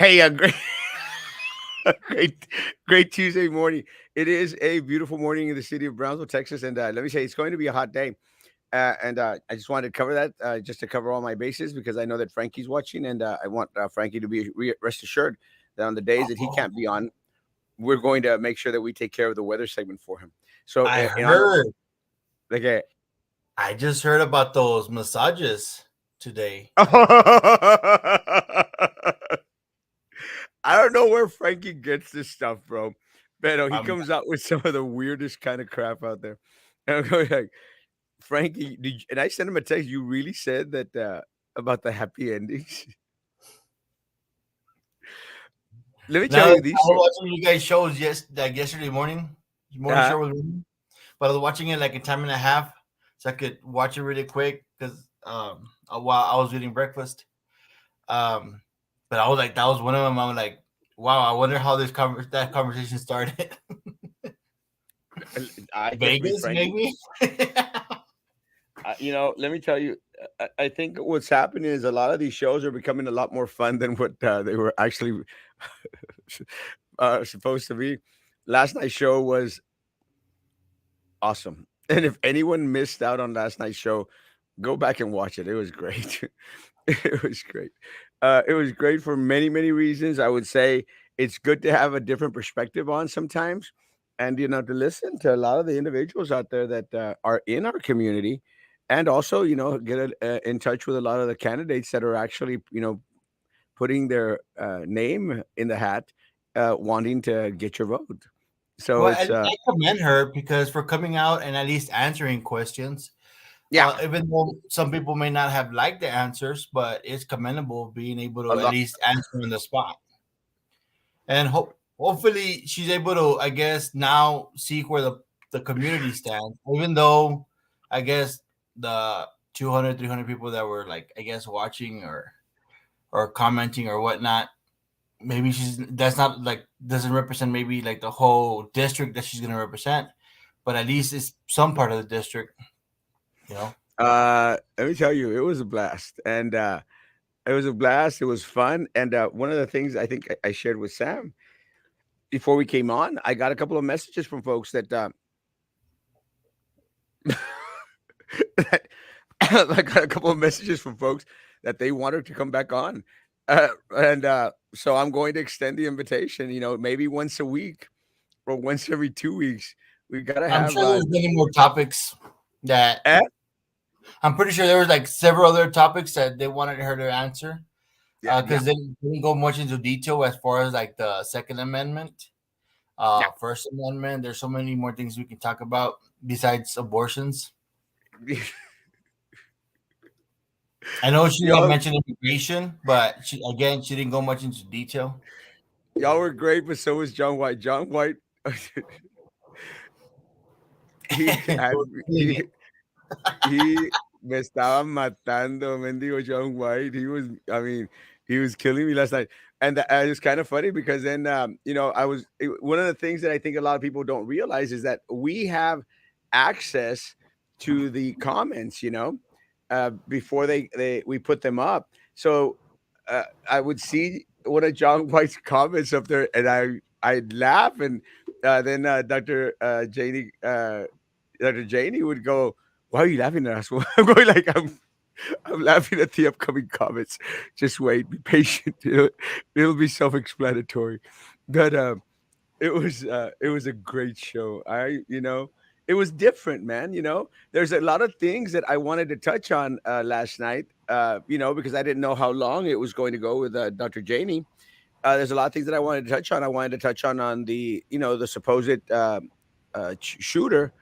Hey, great, great Tuesday morning. It is a beautiful morning in the city of Brownsville, Texas, and let me say it's going to be a hot day. And I just wanted to cover that, just to cover all my bases, because I know that Frankie's watching, and I want Frankie to be rest assured that on the days that he Oh, can't be on, we're going to make sure that we take care of the weather segment for him. So, I in honor of heard. like, I just heard about those massages today. I don't know where Frankie gets this stuff, bro. But he Um, comes out with some of the weirdest kind of crap out there. And I'm going like, Frankie, and I sent him a text. You really said that about the happy endings? Let me now tell I you these. was watching you guys shows like yesterday morning Uh, show was running, but I was watching it like a time and a half, so I could watch it really quick because while I was eating breakfast. Um, but I was like, that was one of them. I'm like, wow, I wonder how that conversation started. I get to be Vegas, Frankie. maybe. Let me tell you. I think what's happening is a lot of these shows are becoming a lot more fun than what they were actually supposed to be. Last night's show was awesome. And if anyone missed out on last night's show, go back and watch it. It was great. It was great. It was great for many, many reasons. I would say it's good to have a different perspective on sometimes, and to listen to a lot of the individuals out there that are in our community, and also get in touch with a lot of the candidates that are actually putting their name in the hat, wanting to get your vote. So Well, it's I commend her because for coming out and at least answering questions. yeah, Even though some people may not have liked the answers, but it's commendable being able a to at lot. least answer in the spot. And hopefully she's able to, I guess, now see where the community stands. Even though, I guess, the 200, 300 people that were, like, I guess, watching or commenting or whatnot, maybe that's not, like, doesn't represent maybe, like, the whole district that she's going to represent. But at least it's some part of the district, you know? Let me tell you, it was a blast, and it was a blast. It was fun, and one of the things I think I shared with Sam before we came on, I got a couple of messages from folks that that I got a couple of messages from folks that they wanted to come back on, and so I'm going to extend the invitation. Maybe once a week or once every 2 weeks. We gotta I'm have sure there's many more topics that eh? I'm pretty sure there was like several other topics that they wanted her to answer Yeah, yeah, because they didn't go much into detail as far as like the Second Amendment, First Amendment. There's so many more things we can talk about besides abortions. yeah. I know she y'all, mentioned immigration, but she didn't go much into detail. y'all were great, but so was John White. John White, he had he he me estaba matando, mendigo John White. I mean, he was killing me last night. And it was kind of funny because then, one of the things that I think a lot of people don't realize is that we have access to the comments, before we put them up. So I would see one of John White's comments up there, and I'd laugh, and then Dr. Janie would go, "Why are you laughing at us?" I'm going like I'm laughing at the upcoming comments. Just wait, be patient. It'll be self-explanatory. But it was a great show. It was different, man. There's a lot of things that I wanted to touch on last night. Because I didn't know how long it was going to go with Dr. Janie. There's a lot of things that I wanted to touch on. I wanted to touch on the supposed shooter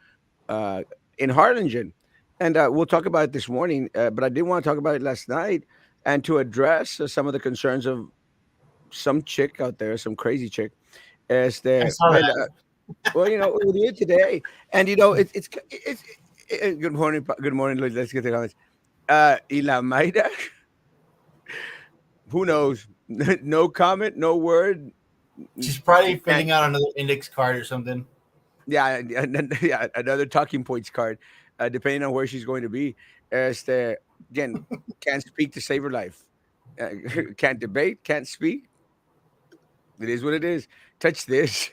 uh, in Harlingen. And we'll talk about it this morning, but I did want to talk about it last night and to address some of the concerns of some chick out there, some crazy chick. I Este, saw and that. well, we're here today, and good morning, good morning. Let's get to the comments. Y la Mayra, who knows? No comment, no word. She's probably You can't. filling out another index card or something. Yeah, yeah, another talking points card, depending on where she's going to be. Again, can't speak to save her life. Uh, can't debate, can't speak. It is what it is. Touch this.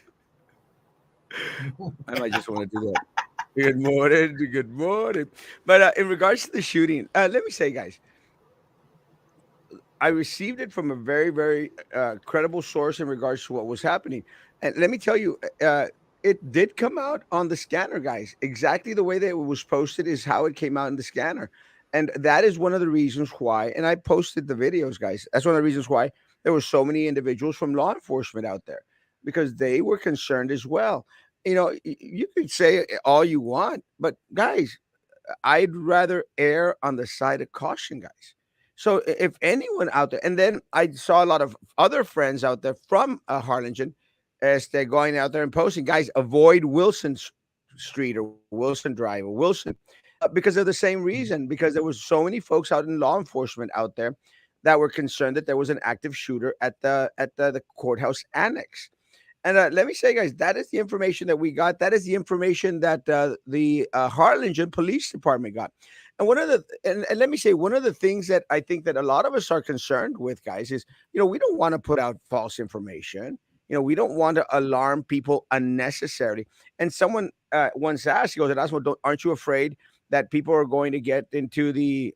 I might just want to do that. Good morning. Good morning. But in regards to the shooting, let me say, guys, I received it from a very, very credible source in regards to what was happening. And let me tell you, it did come out on the scanner, guys. Exactly the way that it was posted is how it came out in the scanner. And that is one of the reasons why, and I posted the videos, guys. That's one of the reasons why there were so many individuals from law enforcement out there because they were concerned as well. You could say all you want, but guys, I'd rather err on the side of caution, guys. So if anyone out there, and then I saw a lot of other friends out there from Harlingen, as they're going out there and posting, guys, avoid Wilson Street or Wilson Drive or Wilson, because of the same reason. Because there was so many folks out in law enforcement out there that were concerned that there was an active shooter at the courthouse annex. And let me say, guys, that is the information that we got. That is the information that the Harlingen Police Department got. And and let me say, one of the things that I think that a lot of us are concerned with, guys, is we don't want to put out false information. We don't want to alarm people unnecessarily. And someone once asked, he goes, "Erasmo, aren't you afraid that people are going to get into the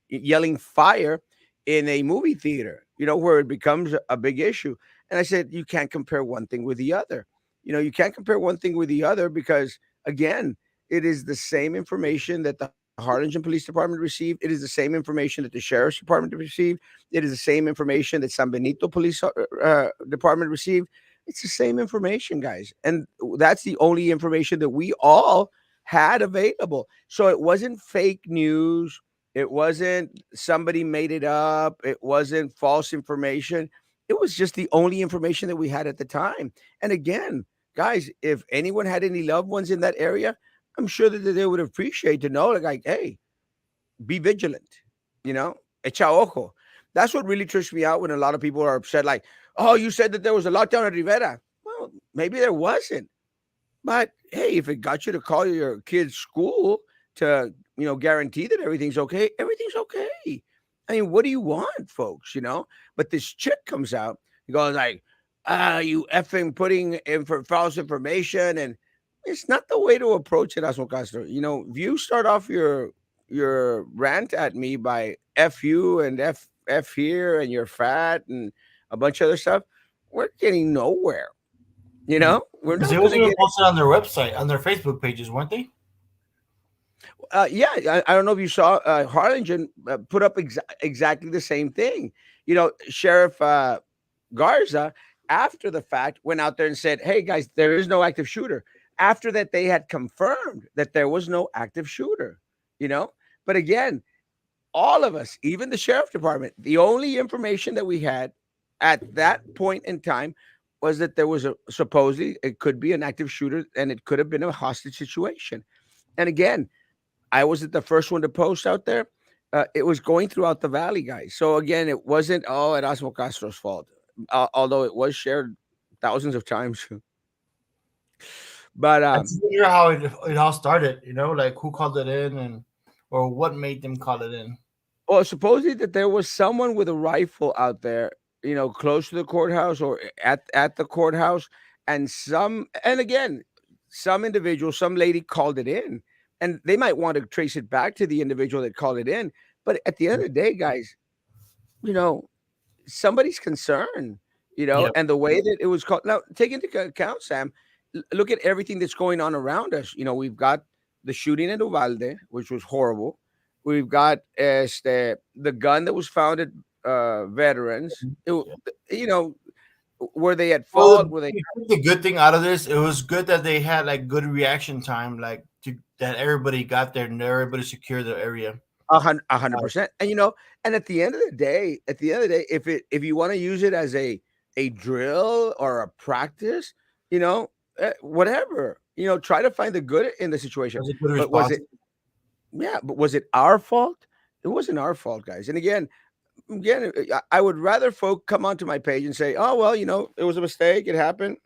yelling fire in a movie theater? Where it becomes a big issue." And I said, you can't compare one thing with the other. You can't compare one thing with the other because, again, it is the same information that the Harlingen Police Department received. It is the same information that the Sheriff's Department received. It is the same information that San Benito Police Department received. It's the same information, guys. And that's the only information that we all had available. So it wasn't fake news. It wasn't somebody made it up. It wasn't false information. It was just the only information that we had at the time. And again, guys, if anyone had any loved ones in that area, I'm sure that they would appreciate to know, like, hey, be vigilant, echa ojo. That's what really trips me out when a lot of people are upset, like, oh, you said that there was a lockdown at Rivera. Well, maybe there wasn't. But hey, if it got you to call your kid's school to, guarantee that everything's okay, everything's okay. I mean, what do you want, folks? But this chick comes out, he goes like, you effing putting in for false information, and it's not the way to approach it, Asmo Castro. If you start off your rant at me by F you and F here and you're fat and a bunch of other stuff, we're getting nowhere. We're Because not it going was to even get. posted on their website, on their Facebook pages, weren't they? Yeah, I don't know if you saw Harlingen put up exactly the same thing. Sheriff Garza, after the fact, went out there and said, "Hey guys, there is no active shooter." After that, they had confirmed that there was no active shooter. You know, but again, all of us, even the sheriff department, the only information that we had at that point in time was that there was a supposedly it could be an active shooter and it could have been a hostage situation. And again, I wasn't the first one to post out there. It was going throughout the valley, guys. So again, it wasn't Erasmo Castro's fault, although it was shared thousands of times. But I just wonder how it all started. Like who called it in and or what made them call it in. well, supposedly that there was someone with a rifle out there, close to the courthouse or at the courthouse, and again, some individual, some lady called it in, and they might want to trace it back to the individual that called it in. But at the end of the day, guys, you know, somebody's concerned, Yeah. and the way that it was called. Now, take into account, Sam, look at everything that's going on around us. We've got the shooting in Uvalde, which was horrible. We've got the gun that was found at veterans. Yeah. Were they at Well, fault? Were they the good thing out of this, it was good that they had like good reaction time, like that everybody got there and everybody secured the area. 100%? And and at the end of the day, if you want to use it as a drill or a practice, whatever, try to find the good in the That situation. was a good But was response. it? Yeah, but was it our fault? It wasn't our fault, guys. And again, I would rather folk come onto my page and say, "Oh well, it was a mistake. It happened.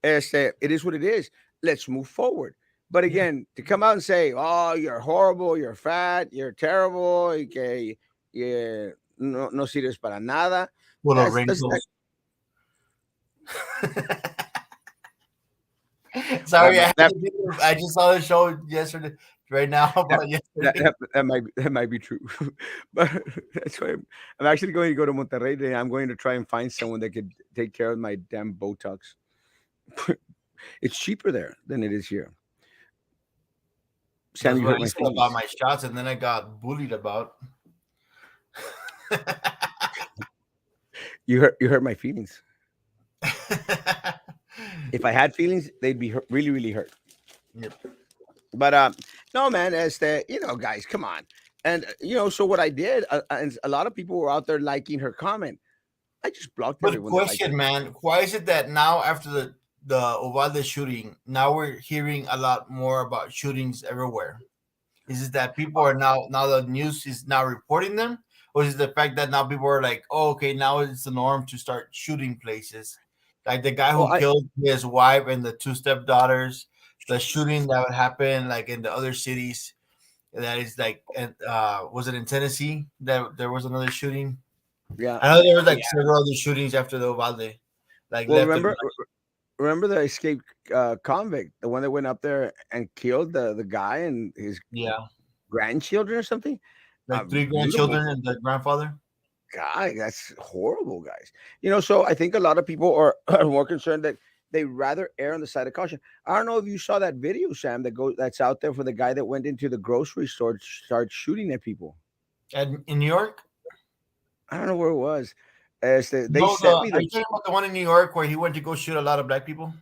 It is what it is. Let's move forward." But Yeah. again, to come out and say, "Oh, you're horrible. You're fat. You're terrible. Y que, no sirves para nada." Full of That's wrinkles. Sorry, I, That had to I just saw the show yesterday, right now that about yesterday. that might be true, but that's why I'm actually going to go to Monterrey today. I'm going to try and find someone that could take care of my damn Botox. It's cheaper there than it is here. Sam, That's you what hurt I my said about feelings. my shots, and then I got bullied about. You hurt my feelings. If I had feelings, they'd be really really hurt. Yep. But no, man, as the guys, come on, and so what I did, and a lot of people were out there liking her comment. I just blocked But everyone that liked question, it. man, why is it that now after the Uvalde shooting, now we're hearing a lot more about shootings everywhere? Is it that people are now the news is now reporting them, or is it the fact that now people are like, oh, okay, now it's the norm to start shooting places, like the guy Well, who killed his wife and the two stepdaughters, the shooting that would happen like in the other cities. That is like, and was it in Tennessee that there was another shooting? yeah, I know there was yeah. like several other shootings after the Uvalde, like Well, left and right. remember the escaped convict, the one that went up there and killed the guy and his Yeah, grandchildren or something. like three Beautiful grandchildren and the grandfather. guy. That's horrible, guys. So I think a lot of people are, are more concerned that they rather err on the side of caution. I don't know if you saw that video, Sam, that's out there for the guy that went into the grocery store to start shooting at people. And in New York. I don't know where it was. As they No, sent me are the you talking about the one in New York where he went to go shoot a lot of black people?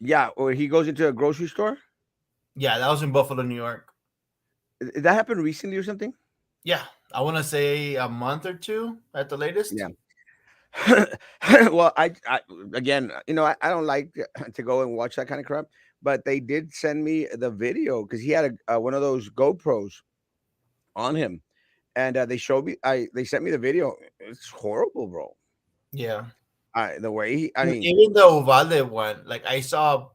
yeah, or he goes into a grocery store. Yeah, that was in Buffalo, New York. That happened recently or something. Yeah, I want to say a month or two at the latest. Yeah. Well, I again, I don't like to go and watch that kind of crap, but they did send me the video because he had one of those GoPros on him, and they showed me. They sent me the video. It's horrible, bro. Yeah, The way I mean, even the Uvalde one, like I saw,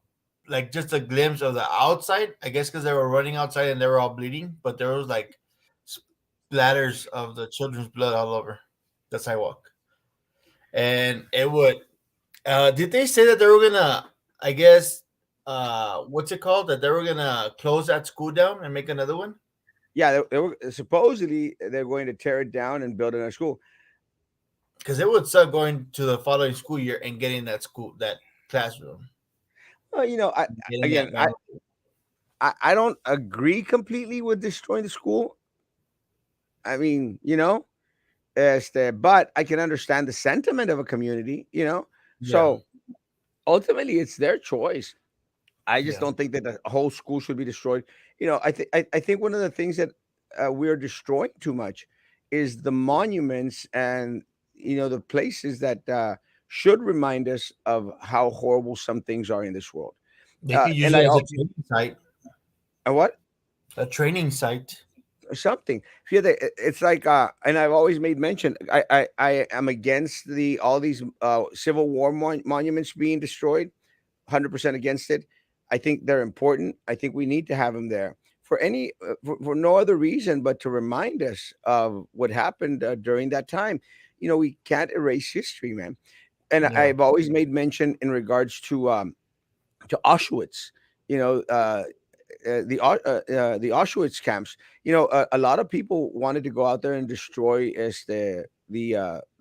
like just a glimpse of the outside. I guess because they were running outside and they were all bleeding, but there was like splatters of the children's blood all over the sidewalk, and it would. Did they say that they were gonna? I guess. What's it called? That they were gonna close that school down and make another one? yeah, they were supposedly they're going to tear it down and build another school. Because it would suck going to the following school year and getting that classroom, Well, getting again, that memory. I don't agree completely with destroying the school. I mean, but I can understand the sentiment of a community. Yeah, So ultimately, it's their choice. I just yeah. don't think that the whole school should be destroyed. I think one of the things that we're destroying too much is the monuments and the places that should remind us of how horrible some things are in this world. They could use And it I as a training site. what A training site. something. Yeah, it's like, and I've always made mention. I am against all these Civil War monuments being destroyed. 100% against it. I think they're important. I think we need to have them there for for no other reason but to remind us of what happened during that time. We can't erase history, man. And Yeah, I've always made mention in regards to Auschwitz. You know, the Auschwitz camps. A lot of people wanted to go out there and destroy as the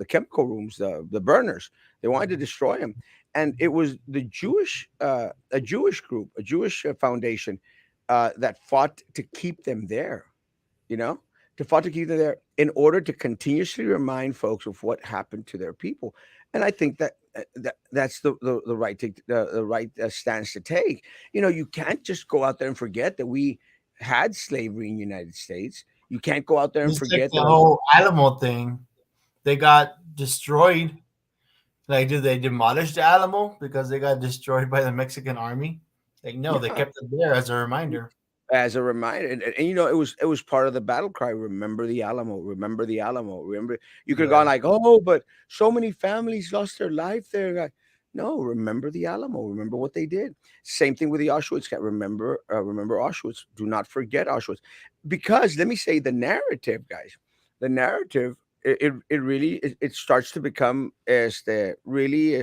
chemical rooms, the burners. They wanted to destroy them, and it was a Jewish group, a Jewish foundation that fought to keep them there. You know, to fought to keep them there in order to continuously remind folks of what happened to their people. And I think that's the right the right stance to take. You can't just go out there and forget that we had slavery in the United States. You can't go out there and just like forget the that. whole Alamo thing. They got destroyed. Like, did they demolish the Alamo because they got destroyed by the Mexican army? Like, no, they Yeah, kept it there as a reminder. as a reminder, and it was part of the battle cry. Remember the Alamo. Remember the Alamo. Remember. You could have Yeah, gone like, oh, but so many families lost their life there. Like, no, remember the Alamo. Remember what they did. Same thing with the Auschwitz camp. Remember Auschwitz. Do not forget Auschwitz, because let me say the narrative, guys. The narrative. it really it starts to become really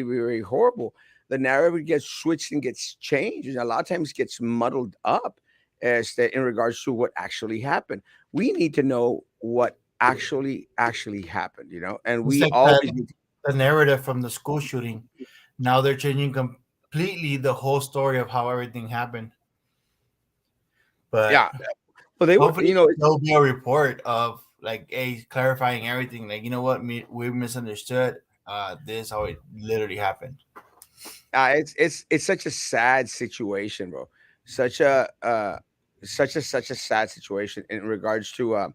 very horrible. The narrative gets switched and gets changed, and a lot of times gets muddled up in regards to what actually happened. We need to know what actually happened, and It's we like that always need to, the narrative from the school shooting. Now they're changing completely the whole story of how everything happened. But yeah. Well, they were, hopefully there'll be a report of like a clarifying everything. Like, you know what, we misunderstood. This how it literally happened. it's such a sad situation, bro. Such a such a sad situation in regards to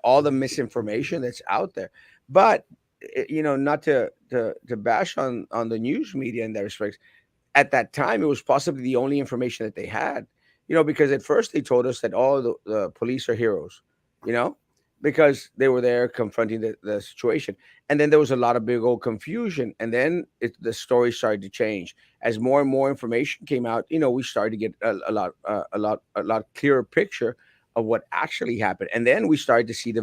all the misinformation that's out there. But not to bash on the news media in that respect. At that time, it was possibly the only information that they had. Because at first they told us that all the police are heroes. You know, because they were there confronting the situation, and then there was a lot of big old confusion, and then the story started to change as more and more information came out. We started to get a lot clearer picture of what actually happened, and then we started to see the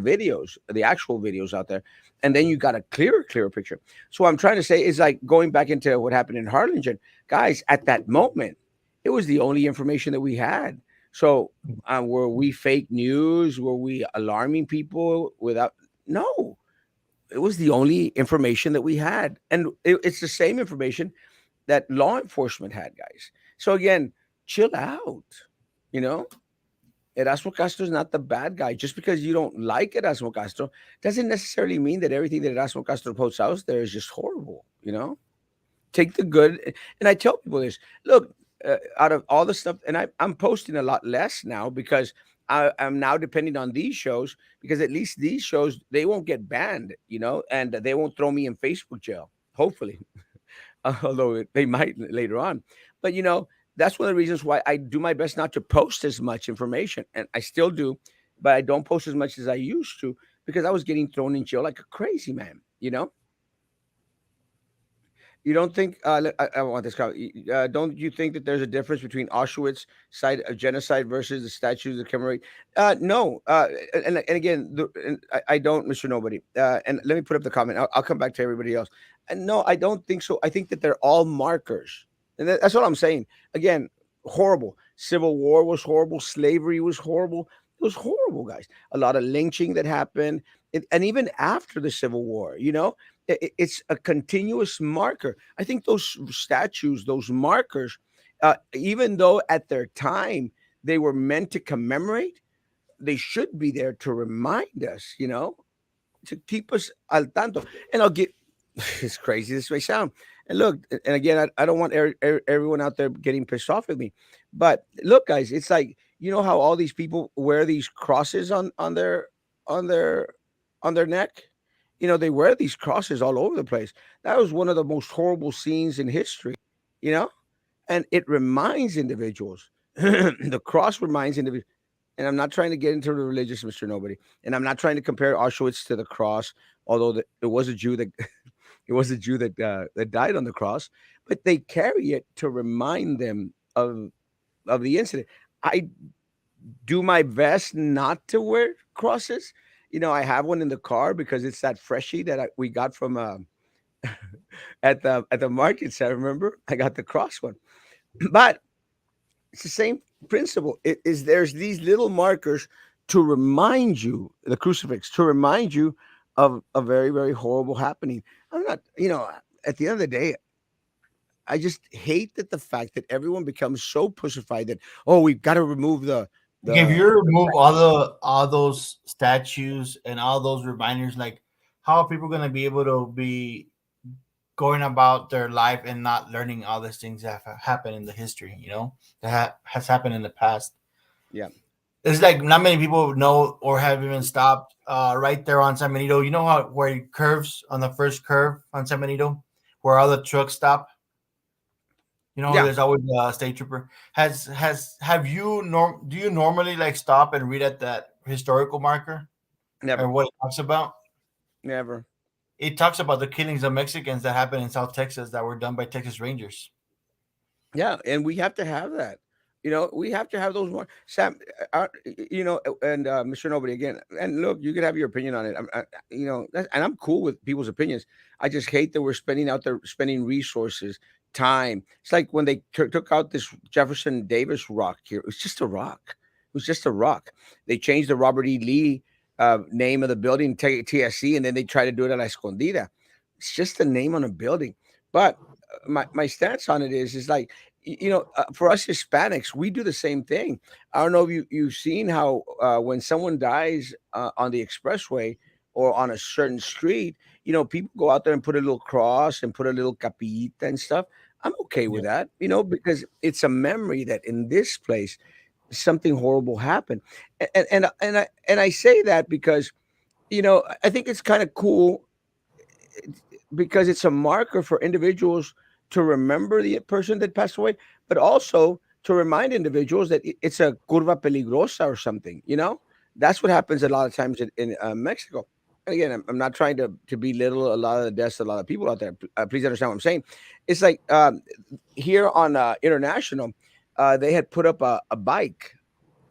actual videos out there, and then you got a clearer picture. So what I'm trying to say is, like, going back into what happened in Harlingen, guys. At that moment, it was the only information that we had. So were we fake news? Were we alarming people without? No, it was the only information that we had, and it's the same information that law enforcement had, guys. So again, chill out. You know, Erasmo Castro is not the bad guy. Just because you don't like Erasmo Castro doesn't necessarily mean that everything that Erasmo Castro posts out there is just horrible. Take the good. And I tell people this: look, out of all the stuff, and I'm posting a lot less now because I'm now depending on these shows, because at least these shows, they won't get banned, and they won't throw me in Facebook jail, hopefully. Although they might later on. But that's one of the reasons why I do my best not to post as much information, and I still do, but I don't post as much as I used to, because I was getting thrown in jail like a crazy man. You don't think? I want this. Don't you think that there's a difference between Auschwitz side of genocide versus the statues that commemorate? No. And again, I don't, Mr. Nobody. And let me put up the comment. I'll come back to everybody else. And no, I don't think so. I think that they're all markers, and that's what I'm saying. Again, horrible. Civil War was horrible. Slavery was horrible. It was horrible, guys. A lot of lynching that happened, and even after the Civil War, it's a continuous marker. I think those statues, those markers, even though at their time they were meant to commemorate, they should be there to remind us, to keep us al tanto. And I'll get it's crazy this may sound. And look, and again, I don't want everyone out there getting pissed off with me, but look, guys, it's like, how all these people wear these crosses on their on their neck. They wear these crosses all over the place. That was one of the most horrible scenes in history, you know, and it reminds individuals. The cross reminds individuals. And I'm not trying to get into the religious, Mr. Nobody, and I'm not trying to compare Auschwitz to the cross, although it was a Jew that it was a Jew that died on the cross, but they carry it to remind them of the incident. I do my best not to wear crosses. I have one in the car because it's that freshie that we got from at the markets. I remember I got the cross one, but it's the same principle. It is There's these little markers to remind you, the crucifix, to remind you of a very, very horrible happening. I'm not, at the end of the day, I just hate that the fact that everyone becomes so pussified that, oh, we've got to remove Like, if the you remove all those statues and all those reminders, like, how are people gonna be able to be going about their life and not learning all these things that have happened in the history? That has happened in the past. yeah. It's like not many people know or have even stopped right there on San Benito. You know how where it curves on the first curve on San Benito, where all the trucks stop. Yeah, There's always a state trooper. Have you do you normally like stop and read at that historical marker or never, what it talks about? never. It talks about the killings of Mexicans that happened in South Texas that were done by Texas Rangers. Yeah, and we have to have that. We have to have those more. Sam, and Mr. Nobody again. And look, you could have your opinion on it. And I'm cool with people's opinions. I just hate that we're spending resources, time. It's like when they took out this Jefferson Davis rock here. It was just a rock. It was just a rock. They changed the Robert E. Lee name of the building, TSC, and then they try to do it at La Escondida. It's just a name on a building. But my stance on it is like for us Hispanics, we do the same thing. I don't know if you've seen how when someone dies on the expressway or on a certain street, people go out there and put a little cross and put a little capillita and stuff. I'm okay Yeah. with that, because it's a memory that in this place something horrible happened. And I say that because I think it's kind of cool because it's a marker for individuals to remember the person that passed away, but also to remind individuals that it's a curva peligrosa or something. That's what happens a lot of times in Mexico. And again, I'm not trying to belittle a lot of the deaths of a lot of people out there. Please understand what I'm saying. It's like here on International, they had put up a bike.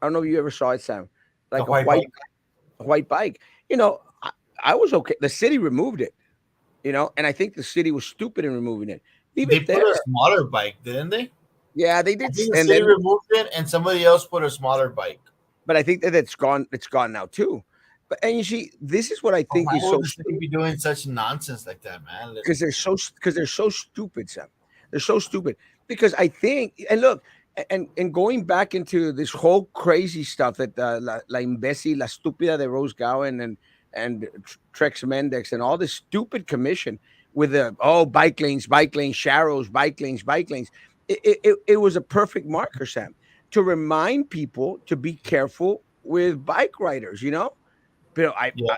I don't know if you ever saw it, Sam, The like white bike. a white bike. I was okay. The city removed it, and I think the city was stupid in removing it. Leave They it put there. a smaller bike, didn't they? Yeah, they I did, think the and city then, removed it, and somebody else put a smaller bike. but I think that it's gone. It's gone now too. But and you see, this is what I Oh, think why is would so the city stupid be doing such nonsense like that, man? because they're so stupid, Sam. They're so stupid because I think, and look, and going back into this whole crazy stuff that la imbécil, la estúpida de Rose Gowen and Trex Mendex and all this stupid commission with the bike lanes, sharrows, bike lanes. It was a perfect marker, Sam, to remind people to be careful with bike riders. But Yeah.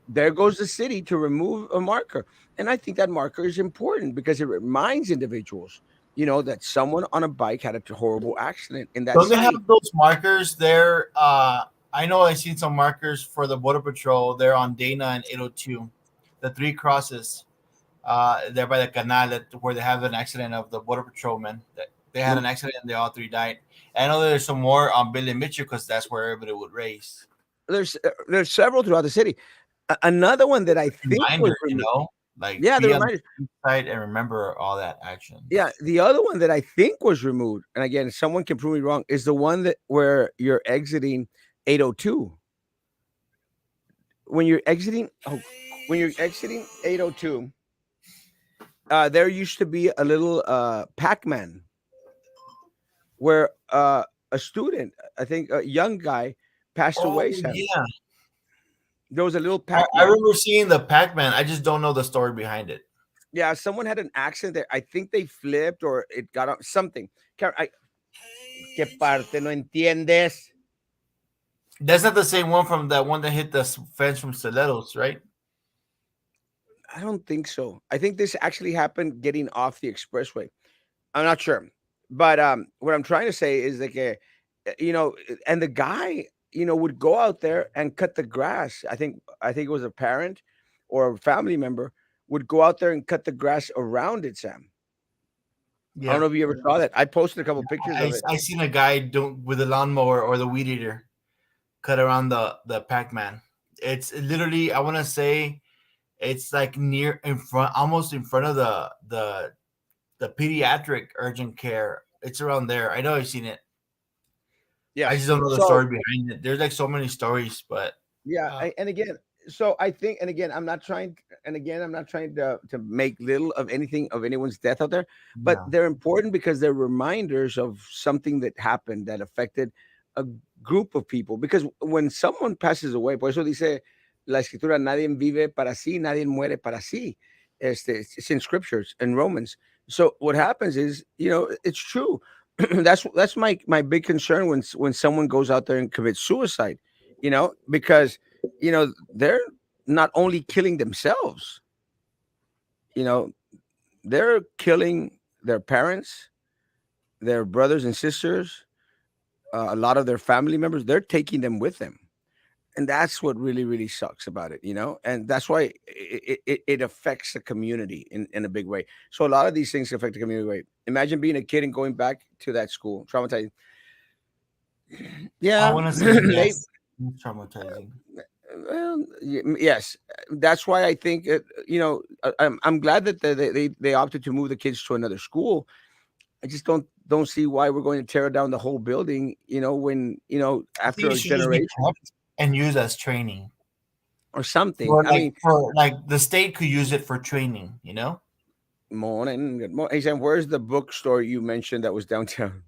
there goes the city to remove a marker, and I think that marker is important because it reminds individuals, that someone on a bike had a horrible accident in that Don't they have city. those markers there? I know I've seen some markers for the Border Patrol there on Dana and 802. The three crosses there by the canal where they have an accident of the Border Patrolmen. They had Mm, an accident and they all three died. I know there's some more on Billy Mitchell because that's where everybody would race. there's several throughout the city. Another one that I think was Reminder, removed. like Yeah, the be on the reminders. safe side and remember all that Yeah, actions. the other one that I think was removed, and again, someone can prove me wrong, is the one that where you're exiting 802. When you're exiting, when you're exiting 802, there used to be a little Pac-Man where a student, I think a young guy, passed Oh away. Sam, yeah, there was a little I Pac-Man. remember seeing the Pac-Man. I just don't know the story behind it. Yeah, someone had an accident there. I think they flipped or it got on something. ¿Qué parte no entiendes? That's not the same one from that one that hit the fence from Stilettos, right? I don't think so. I think this actually happened getting off the expressway. I'm not sure, but what I'm trying to say is like and the guy would go out there and cut the grass. I think it was a parent or a family member would go out there and cut the grass around it. Sam, I don't Yeah, know if you ever saw that. I posted a couple pictures of it. I seen a guy with a lawnmower or the weed eater cut around the Pac-Man. It's literally, I want to say, it's like near in front, almost in front of the pediatric urgent care. It's around there. I know I've seen it. I Yes. just don't know the So story behind it. There's like so many stories, but yeah, uh, and again, so I think, and again, I'm not trying to make little of anything of anyone's death out there, but yeah, they're important because they're reminders of something that happened that affected a group of people. Because when someone passes away, por eso dice la escritura, nadie vive para sí, nadie muere para sí. It's in scriptures in Romans. So what happens is, it's true. That's my big concern when someone goes out there and commits suicide, because they're not only killing themselves, you know they're killing their parents, their brothers and sisters, a lot of their family members. They're taking them with them, and that's what really really sucks about it, and that's why it affects the community in a big way. So a lot of these things affect the community way. Imagine being a kid and going back to that school, traumatized. I Yeah, want to say maybe. yes. It's traumatizing. Well, yes, that's why I think I'm glad that they opted to move the kids to another school. I just don't see why we're going to tear down the whole building. When I think after it a should just be generation kept and used as training. or something. Or I mean, like the state could use it for training, you know? morning, good morning. Hey Sam, where's the bookstore you mentioned that was downtown?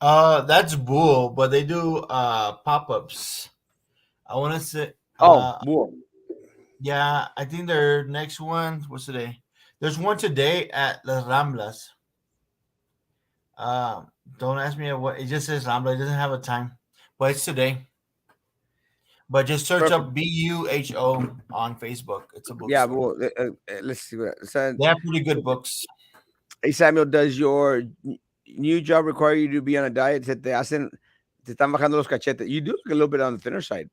That's bull, but they do pop-ups. I want to say Oh, Bull. yeah, I think their next one what's today? There's one today at Las Ramblas. Don't ask me what it just says Rambla. It doesn't have a time, but it's today. But just search Perfect. up BUHO on Facebook. It's a Yeah, bookstore. Bull. Let's see what so, They have pretty good books. hey Samuel, does your new job require you to be on a diet? Te están bajando los cachetes. You do look a little bit on the thinner side.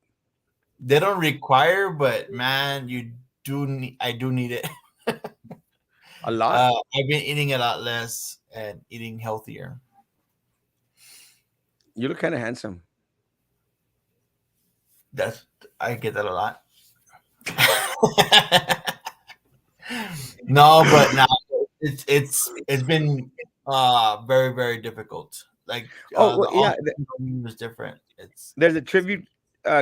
They don't require, but man, you do need. I do need it. A lot. I've been eating a lot less and eating healthier. You look kind of handsome. That's I get that a lot. No, but now it's been very very difficult. Like Oh, the well, yeah. Aushitiz was different. It's There's a tribute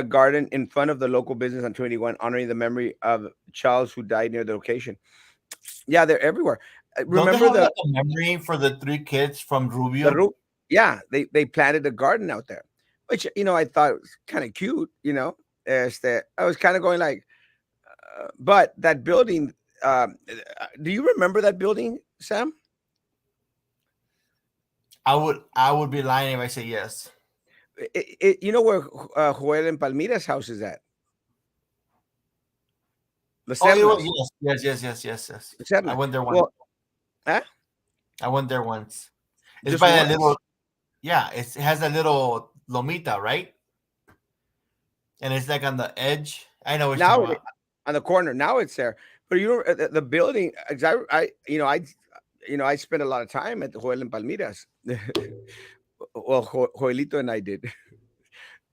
garden in front of the local business on 21, honoring the memory of Charles who died near the location. Yeah, they're everywhere. don't they Remember have the like a memory for the three kids from the Rubio? roof? Yeah, they planted a garden out there, which I thought was kind of cute. I was kind of going like, but that building. Do you remember that building, Sam? I would be lying if I say yes. You know where Joel and Palmira's house is at? The Oh, it was Semblas. yes. The I Semblas. went there once. Well, huh? I went there once. It's Just by that little once. yeah. It has a little lomita, right? And it's like on the edge. I know what you're Now talking about. on the corner. Now it's there. But the building. I spent a lot of time at the Joel and Palmira's. Well, Joelito and I did.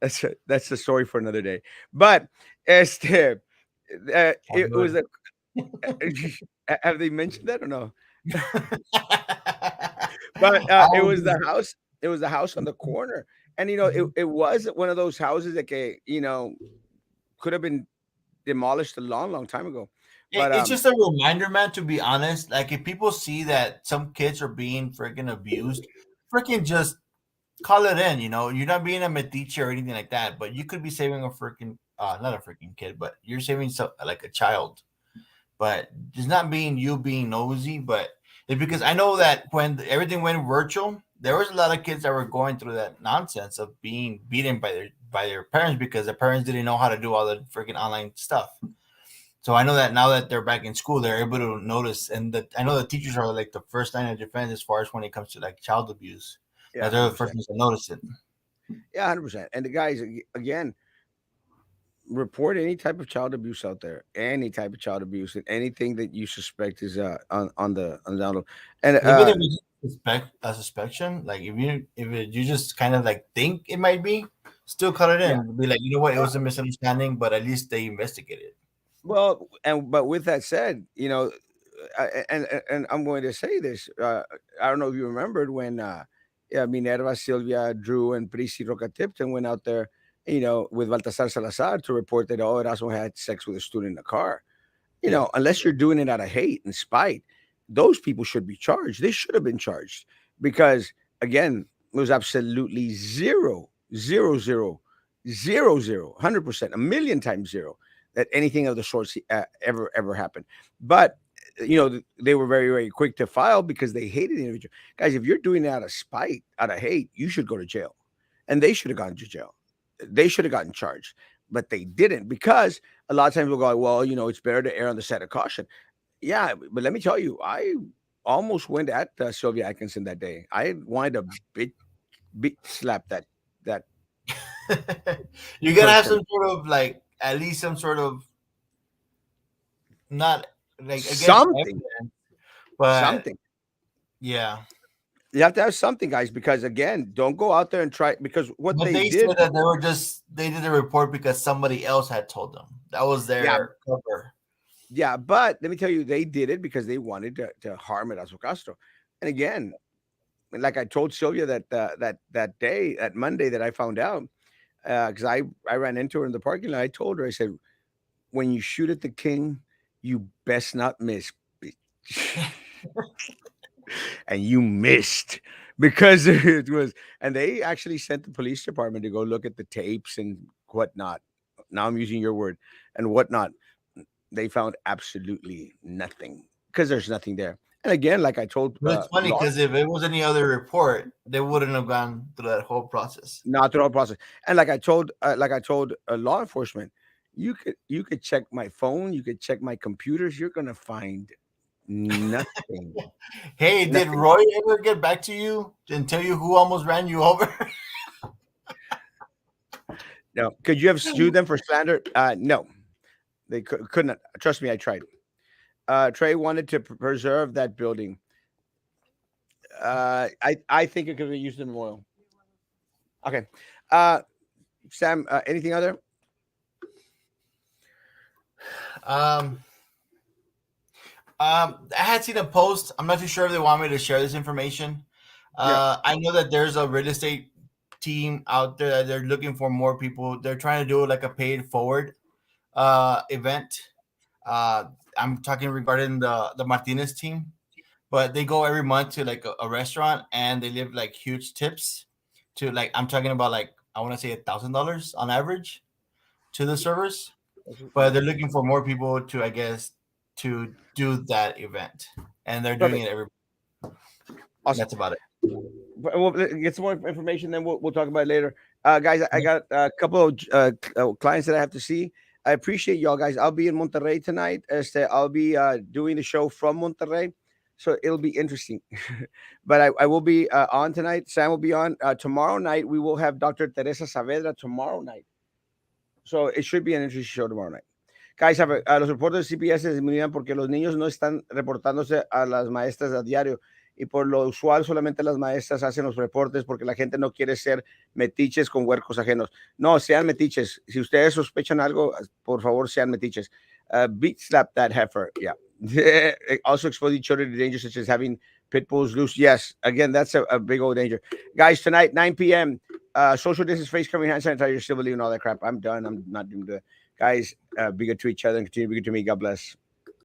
That's the story for another day. But este, it was a. Have they mentioned that or no? But I it would was the be- house. It was the house on the corner, and Mhm. it was one of those houses that could have been demolished a long, long time ago. But It's just a reminder, man. To be honest, like if people see that some kids are being freaking abused, freaking just call it in. You know, you're not being a metiche or anything like that, but you could be saving a freaking not a freaking kid, but you're saving like a child. But it's not being you being nosy, but it's because I know that when everything went virtual, there was a lot of kids that were going through that nonsense of being beaten by their parents because the parents didn't know how to do all the freaking online stuff. So I know that now that they're back in school, they're able to notice, and I know the teachers are like the first line of defense as far as when it comes to like child abuse. yeah, That they're hundred the first percent. ones to notice it. Yeah, 100%. And the guys again report any type of child abuse out there, any type of child abuse, and anything that you suspect is on the download. And Even if it's suspect a suspicion, like you just kind of like think it might be, still cut it yeah, in. Be like, you know what, it uh, was a misunderstanding, but at least they investigated. well, but with that said, and I'm going to say this. I don't know if you remembered when yeah, Minerva, Sylvia, Drew, and Prissy Roca Tipton went out there, with Baltasar Salazar to report that Erasmo had sex with a student in the car. Yeah, Unless you're doing it out of hate and spite, those people should be charged. They should have been charged because, again, it was absolutely zero, zero, zero, zero, zero, 100%, a million times zero that anything of the sort ever happened. But they were very, very quick to file because they hated the individual. Guys, if you're doing it out of spite, out of hate, you should go to jail, and they should have gone to jail. They should have gotten charged, but they didn't because a lot of times we'll go, well, it's better to err on the side of caution. Yeah, but let me tell you, I almost went at Sylvia Atkinson that day. I wanted to bit slap that you gotta have person. some sort of like at least some sort of not like I guess Something, evidence, but something. yeah, You have to have something, guys, because again, don't go out there and try, because what But they they did, said that they did the report because somebody else had told them. That was yeah, their cover. yeah, but let me tell you, they did it because they wanted to harm Erasmo Castro. And again, like I told Sylvia that day, that Monday that I found out, because I ran into her in the parking lot. I told her, I said, when you shoot at the king, you best not miss. And you missed because it was, and they actually sent the police department to go look at the tapes and whatnot. Now I'm using your word and whatnot. They found absolutely nothing because there's nothing there. And again, like I told But it's funny law, because if it was any other report, they wouldn't have gone through that whole process. not the whole process. And like I told law enforcement, you could check my phone, you could check my computers. You're gonna find nothing, Hey, did nothing. Roy ever get back to you and tell you who almost ran you over? No, could you have sued them for slander? No, they couldn't. Trust me, I tried. Trey wanted to preserve that building. I think it could be used in memorial. Okay, uh, Sam. Anything other? um, I had seen a post. I'm not too sure if they want me to share this information. Yeah. I know that there's a real estate team out there that they're looking for more people. They're trying to do like a paid forward event. Uh, I'm talking regarding the Martinez team, but they go every month to like a restaurant and they leave like huge tips to like I'm talking about like I want to say $1,000 on average to the servers. But they're looking for more people to I guess to do that event, and they're doing Perfect. it every. Awesome. That's about it. We'll get some more information, then we'll talk about it later. Guys, I got a couple of clients that I have to see. I appreciate y'all, guys. I'll be in Monterrey tonight. I'll be doing the show from Monterrey, so it'll be interesting. But I will be on tonight. Sam will be on tomorrow night. We will have Dr. Teresa Saavedra tomorrow night, so it should be an interesting show tomorrow night. Guys, los reportes de CPS se disminuyen porque los niños no están reportándose a las maestras a diario. Y por lo usual solamente las maestras hacen los reportes porque la gente no quiere ser metiches con huercos ajenos. No, sean metiches. Si ustedes sospechan algo, por favor, sean metiches. Beat slap that heifer. Yeah. Also exposing children to dangers such as having pit bulls loose. Yes. Again, that's a big old danger. Guys, tonight, 9 p.m., social distance, face covering, hand sanitizer, still believing all that crap. I'm done. I'm not doing that. Guys, be good to each other and continue to be good to me. God bless.